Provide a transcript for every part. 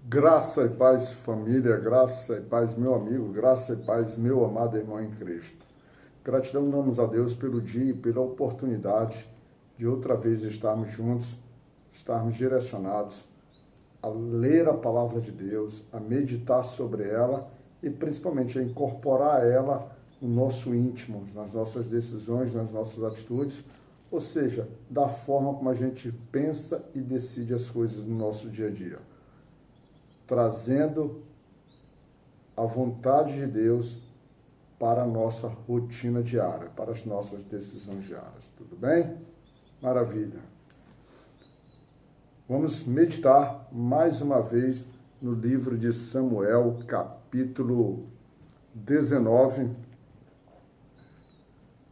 Graça e paz, família, graça e paz, meu amigo, graça e paz, meu amado irmão em Cristo. Gratidão damos a Deus pelo dia e pela oportunidade de outra vez estarmos juntos, estarmos direcionados a ler a palavra de Deus, a meditar sobre ela e principalmente a incorporar ela no nosso íntimo, nas nossas decisões, nas nossas atitudes, ou seja, da forma como a gente pensa e decide as coisas no nosso dia a dia, trazendo a vontade de Deus para a nossa rotina diária, para as nossas decisões diárias. Tudo bem? Maravilha. Vamos meditar mais uma vez no livro de Samuel, capítulo 19.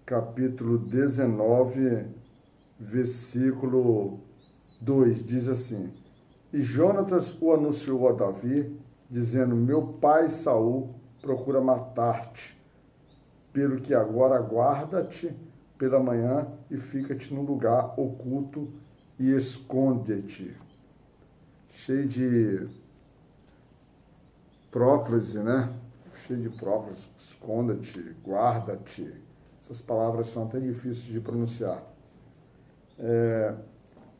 Capítulo 19, versículo 2, diz assim: E Jonatas o anunciou a Davi, dizendo: Meu pai Saul procura matar-te, pelo que agora guarda-te pela manhã e fica-te num lugar oculto e esconde-te. Cheio de próclise, né? Cheio de próclise, esconda-te, guarda-te. Essas palavras são até difíceis de pronunciar.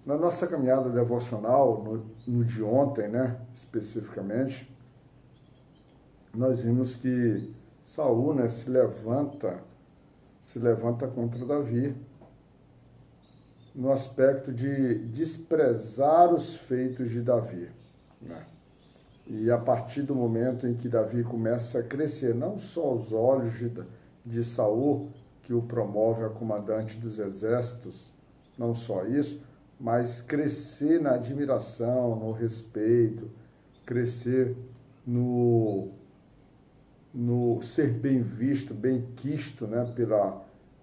Na nossa caminhada devocional, no de ontem, né, especificamente, nós vimos que Saul, né, se levanta contra Davi, no aspecto de desprezar os feitos de Davi, né? E a partir do momento em que Davi começa a crescer, não só aos olhos de Saul, que o promove a comandante dos exércitos, não só isso, mas crescer na admiração, no respeito, crescer no ser bem visto, bem quisto, né,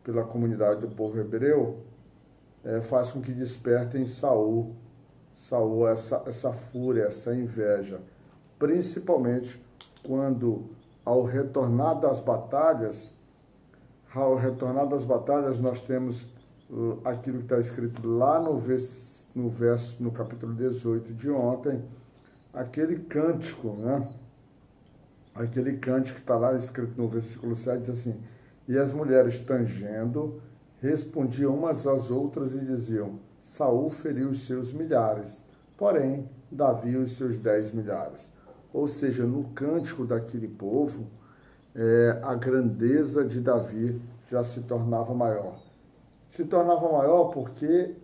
pela comunidade do povo hebreu, faz com que desperte em Saul essa fúria, essa inveja, principalmente quando ao retornar das batalhas nós temos aquilo que está escrito lá no capítulo 18 de ontem, aquele cântico, né? Aquele cântico que está lá escrito no versículo 7, diz assim: E as mulheres tangendo, respondiam umas às outras e diziam: Saul feriu os seus milhares, porém Davi os seus 10 milhares. Ou seja, no cântico daquele povo, a grandeza de Davi já se tornava maior. Se tornava maior porque,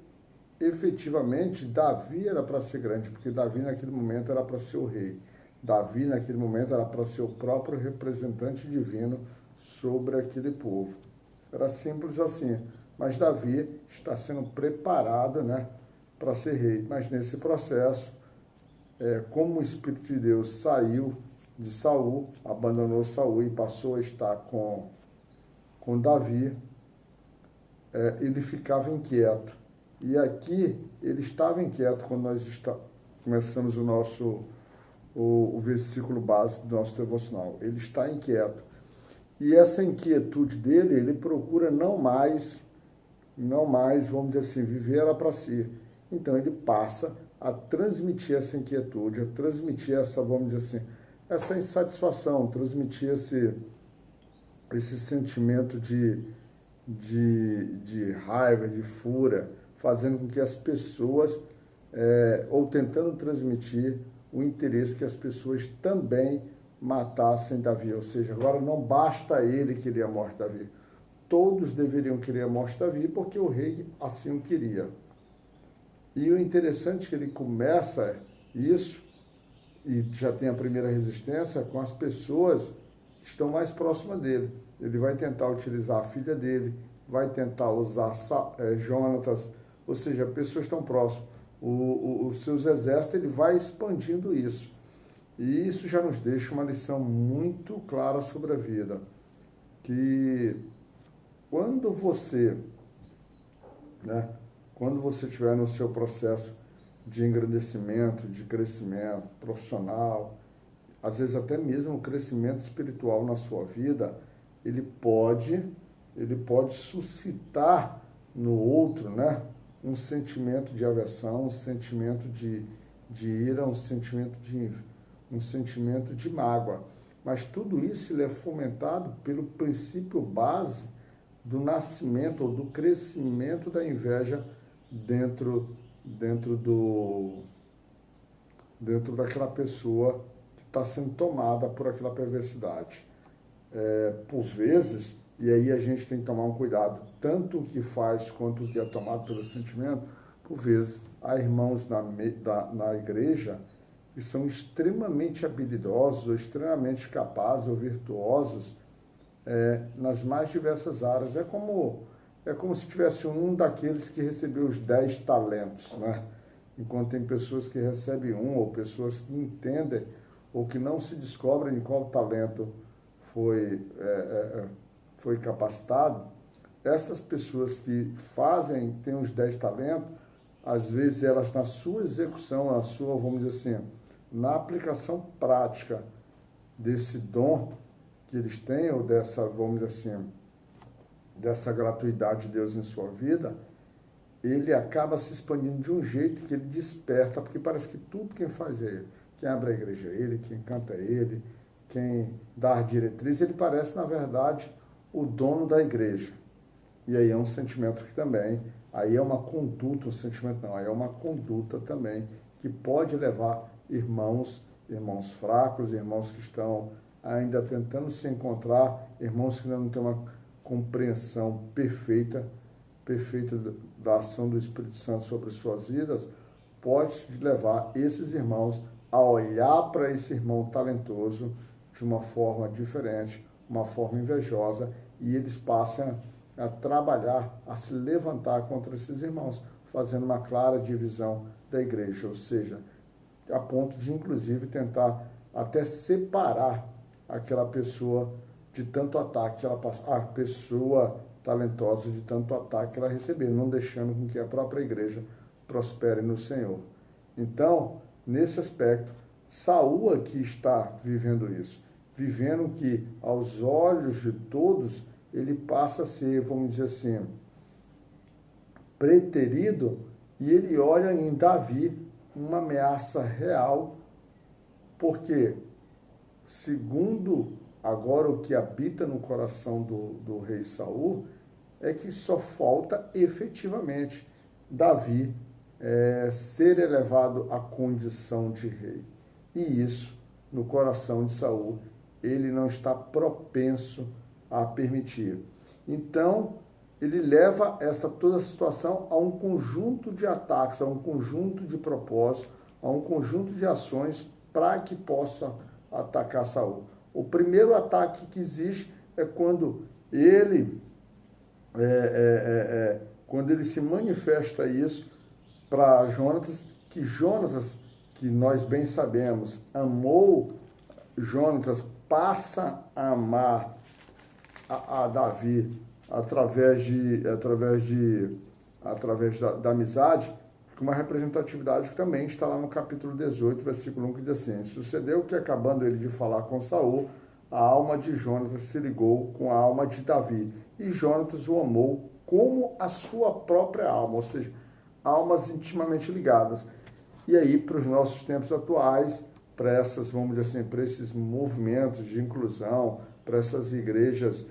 efetivamente, Davi era para ser grande, porque Davi naquele momento era para ser o rei. Davi naquele momento era para ser o próprio representante divino sobre aquele povo. Era simples assim. Mas Davi está sendo preparado, né, para ser rei. Mas nesse processo, como o Espírito de Deus saiu de Saul, abandonou Saul e passou a estar com Davi, ele ficava inquieto. E aqui ele estava inquieto quando nós começamos o versículo base do nosso devocional. Ele está inquieto. E essa inquietude dele, ele procura não mais, vamos dizer assim, viver ela para si. Então ele passa a transmitir essa inquietude, a transmitir essa, vamos dizer assim, essa insatisfação, transmitir esse sentimento de raiva, de fúria, fazendo com que as pessoas, ou tentando transmitir o interesse que as pessoas também matassem Davi. Ou seja, agora não basta ele querer a morte de Davi. Todos deveriam querer a morte de Davi porque o rei assim o queria. E o interessante é que ele começa isso, e já tem a primeira resistência, com as pessoas que estão mais próximas dele. Ele vai tentar utilizar a filha dele, vai tentar usar Jonatas, ou seja, pessoas tão próximas. Os seus exércitos, ele vai expandindo isso. E isso já nos deixa uma lição muito clara sobre a vida, que quando você estiver no seu processo de engrandecimento, de crescimento profissional, às vezes até mesmo o crescimento espiritual na sua vida, ele pode suscitar no outro, né, um sentimento de aversão, um sentimento de ira, um sentimento um sentimento de mágoa. Mas tudo isso ele é fomentado pelo princípio base do nascimento ou do crescimento da inveja dentro daquela pessoa que está sendo tomada por aquela perversidade. Por vezes, e aí a gente tem que tomar um cuidado, tanto o que faz quanto o que é tomado pelo sentimento, por vezes há irmãos na igreja que são extremamente habilidosos, ou extremamente capazes, ou virtuosos, nas mais diversas áreas. É como se tivesse um daqueles que recebeu os 10 talentos, né? Enquanto tem pessoas que recebem um, ou pessoas que entendem, ou que não se descobrem em qual talento foi capacitado. Essas pessoas que têm os 10 talentos, às vezes elas na sua execução, vamos dizer assim, na aplicação prática desse dom que eles têm, ou vamos dizer assim, dessa gratuidade de Deus em sua vida, ele acaba se expandindo de um jeito que ele desperta, porque parece que tudo quem faz é ele. Quem abre a igreja é ele, quem canta é ele, quem dá a diretriz, ele parece, na verdade, o dono da igreja. E aí é um sentimento que também, aí é uma conduta, um sentimento não, aí é uma conduta também, que pode levar irmãos fracos, irmãos que estão ainda tentando se encontrar, irmãos que ainda não têm uma compreensão perfeita da ação do Espírito Santo sobre suas vidas, pode levar esses irmãos a olhar para esse irmão talentoso de uma forma diferente, uma forma invejosa, e eles passam a trabalhar, a se levantar contra esses irmãos, fazendo uma clara divisão da igreja, ou seja, a ponto de, inclusive, tentar até separar aquela pessoa de tanto ataque, a pessoa talentosa de tanto ataque que ela recebeu, não deixando com que a própria igreja prospere no Senhor. Então, nesse aspecto, Saul aqui está vivendo isso, vivendo que, aos olhos de todos, ele passa a ser, vamos dizer assim, preterido, e ele olha em Davi uma ameaça real, porque, segundo agora o que habita no coração do rei Saul, é que só falta efetivamente Davi ser elevado à condição de rei. E isso, no coração de Saul, ele não está propenso a permitir. Então, ele leva toda a situação a um conjunto de ataques, a um conjunto de propósitos, a um conjunto de ações para que possa atacar Saul. O primeiro ataque que existe é quando ele se manifesta isso para Jonatas, que nós bem sabemos, amou Jonatas, passa a amar a Davi através da amizade, com uma representatividade que também está lá no capítulo 18, versículo 1, que diz assim: sucedeu que, acabando ele de falar com Saul, a alma de Jonatas se ligou com a alma de Davi, e Jonatas o amou como a sua própria alma, ou seja, almas intimamente ligadas. E aí, para os nossos tempos atuais, para vamos dizer assim, para esses movimentos de inclusão, para essas igrejas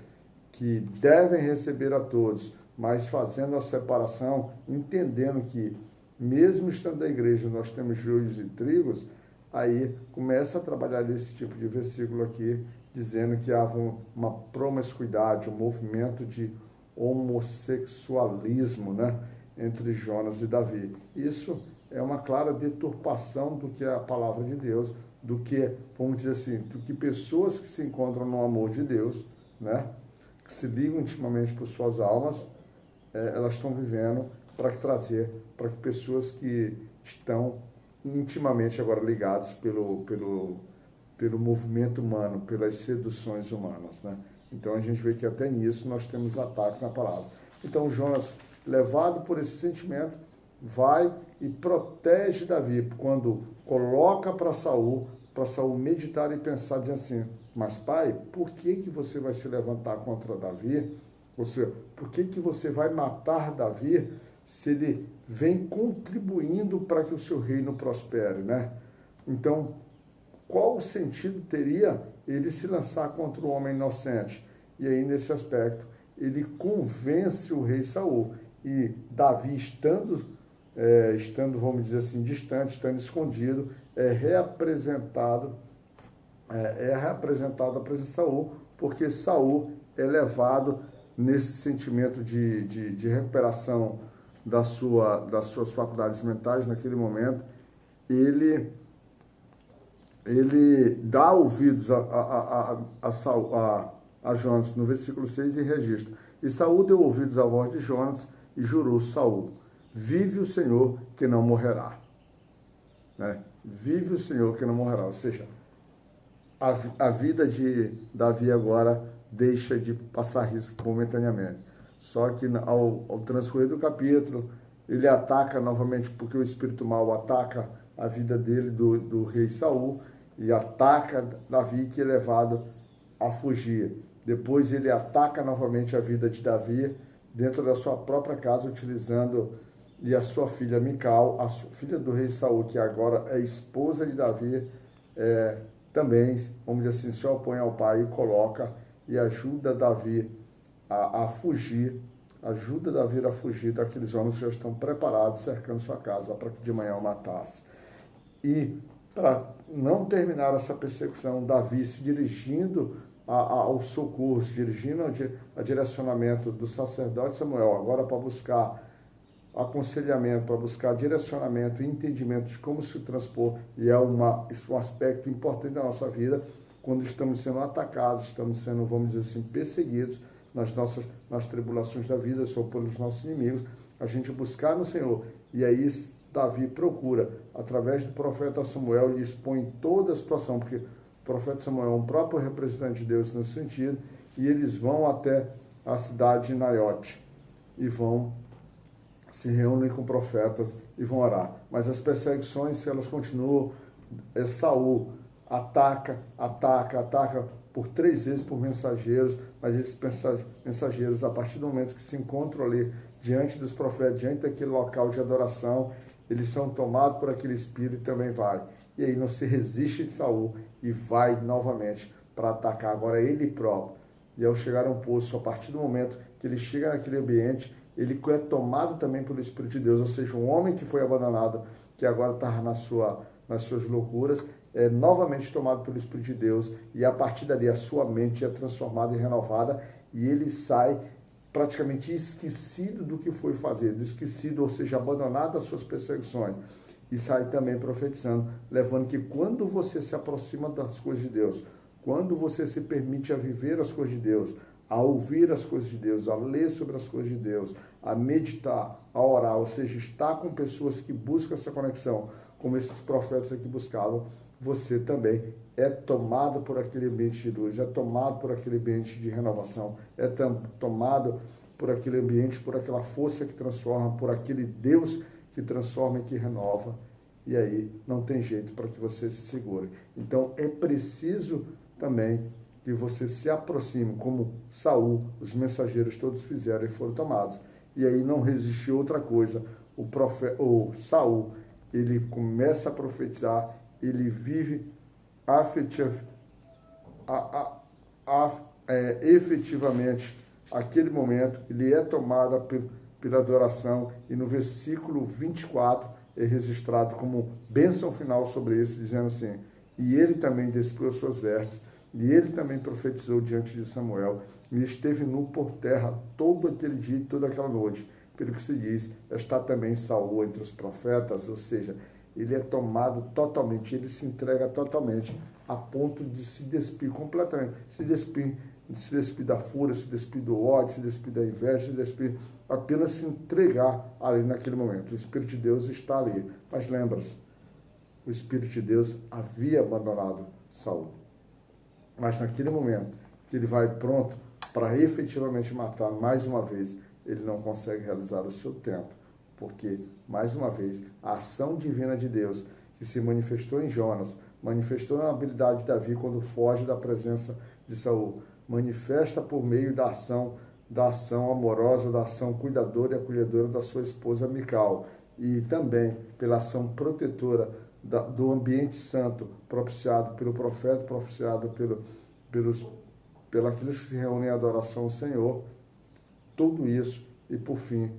que devem receber a todos, mas fazendo a separação, entendendo que, mesmo estando na igreja, nós temos joios e trigos, aí começa a trabalhar esse tipo de versículo aqui, dizendo que há uma promiscuidade, um movimento de homossexualismo, né, entre Jonas e Davi. Isso é uma clara deturpação do que é a palavra de Deus, do que, vamos dizer assim, do que pessoas que se encontram no amor de Deus, né, que se ligam intimamente por suas almas, elas estão vivendo para que pessoas que estão intimamente agora ligadas pelo movimento humano, pelas seduções humanas, né? Então a gente vê que até nisso nós temos ataques na palavra. Então Jonas, levado por esse sentimento, vai e protege Davi, quando coloca para Saul meditar e pensar, dizendo assim: mas pai, por que você vai se levantar contra Davi? Ou seja, por que você vai matar Davi se ele vem contribuindo para que o seu reino prospere, né? Então, qual sentido teria ele se lançar contra o homem inocente? E aí, nesse aspecto, ele convence o rei Saul. E Davi, estando, vamos dizer assim, distante, estando escondido, é reapresentado à presença de Saul, porque Saul é levado nesse sentimento de recuperação das suas faculdades mentais naquele momento. Ele dá ouvidos a Jonas no versículo 6 e registra: e Saul deu ouvidos à voz de Jonas e jurou Saul: vive o Senhor que não morrerá. Né? Vive o Senhor que não morrerá. Ou seja, a vida de Davi agora deixa de passar risco momentaneamente. Só que ao transcorrer do capítulo, ele ataca novamente, porque o espírito mau ataca a vida dele, do rei Saul, e ataca Davi, que é levado a fugir. Depois ele ataca novamente a vida de Davi dentro da sua própria casa, utilizando e a sua filha Mical, a filha do rei Saul, que agora é esposa de Davi, também, vamos dizer assim, se opõe ao pai e coloca e ajuda Davi a fugir, daqueles homens que já estão preparados, cercando sua casa para que de manhã o matasse. E para não terminar essa perseguição, Davi se dirigindo ao socorro, se dirigindo ao direcionamento do sacerdote Samuel, agora para buscar aconselhamento, para buscar direcionamento e entendimento de como se transpor, e é um aspecto importante da nossa vida, quando estamos sendo atacados, estamos sendo, vamos dizer assim, perseguidos nas tribulações da vida, ou pelos nossos inimigos, a gente buscar no Senhor. E aí Davi procura, através do profeta Samuel, lhe expõe toda a situação, porque o profeta Samuel é um próprio representante de Deus nesse sentido, e eles vão até a cidade de Naiote, e se reúnem com profetas e vão orar. Mas as perseguições, elas continuam. Saul ataca por 3 vezes por mensageiros, mas esses mensageiros, a partir do momento que se encontram ali diante dos profetas, diante daquele local de adoração, eles são tomados por aquele espírito e também vai. E aí não se resiste de Saul e vai novamente para atacar agora ele próprio. E ao chegar a um poço, a partir do momento que ele chega naquele ambiente, ele é tomado também pelo Espírito de Deus, ou seja, um homem que foi abandonado, que agora está nas suas loucuras, é novamente tomado pelo Espírito de Deus, e a partir dali a sua mente é transformada e renovada, e ele sai praticamente esquecido do que foi fazer, esquecido, ou seja, abandonado das suas perseguições, e sai também profetizando, levando que quando você se aproxima das coisas de Deus, quando você se permite a viver as coisas de Deus, a ouvir as coisas de Deus, a ler sobre as coisas de Deus, a meditar, a orar, ou seja, estar com pessoas que buscam essa conexão, como esses profetas aqui buscavam, você também é tomado por aquele ambiente de luz, é tomado por aquele ambiente de renovação, é tomado por aquele ambiente, por aquela força que transforma, por aquele Deus que transforma e que renova, e aí não tem jeito para que você se segure. Então é preciso também que você se aproxime, como Saul, os mensageiros todos fizeram e foram tomados. E aí não resistiu outra coisa. O Saul, ele começa a profetizar, ele vive efetivamente aquele momento, ele é tomado pela adoração, e no versículo 24 é registrado como bênção final sobre isso, dizendo assim: e ele também despiu as suas vestes, e ele também profetizou diante de Samuel, e esteve nu por terra todo aquele dia e toda aquela noite. Pelo que se diz, está também Saul entre os profetas, ou seja, ele é tomado totalmente, ele se entrega totalmente, a ponto de se despir completamente, se despir da fúria, se despir do ódio, se despir da inveja, se despir, apenas se entregar ali naquele momento. O Espírito de Deus está ali, mas lembra-se, o Espírito de Deus havia abandonado Saul. Mas naquele momento que ele vai pronto para efetivamente matar mais uma vez, ele não consegue realizar o seu tempo, porque, mais uma vez, a ação divina de Deus, que se manifestou em Jonas, manifestou na habilidade de Davi quando foge da presença de Saul, manifesta por meio da ação amorosa, da ação cuidadora e acolhedora da sua esposa Mical, e também pela ação protetora do ambiente santo propiciado pelo profeta, propiciado pelos que se reúnem em adoração ao Senhor, tudo isso, e por fim,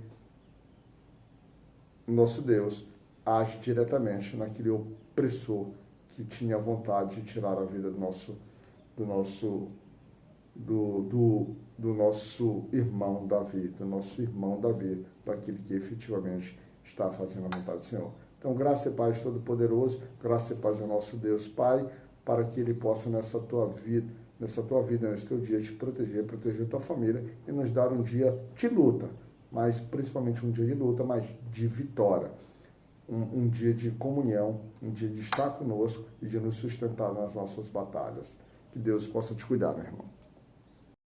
nosso Deus age diretamente naquele opressor que tinha vontade de tirar a vida do nosso irmão Davi, daquele que efetivamente está fazendo a vontade do Senhor. Então, graça e paz Todo-Poderoso, graça e paz ao nosso Deus Pai, para que Ele possa nessa tua vida, nesse teu dia, te proteger a tua família e nos dar um dia de luta, mas principalmente um dia de luta, mas de vitória. Um dia de comunhão, um dia de estar conosco e de nos sustentar nas nossas batalhas. Que Deus possa te cuidar, meu irmão.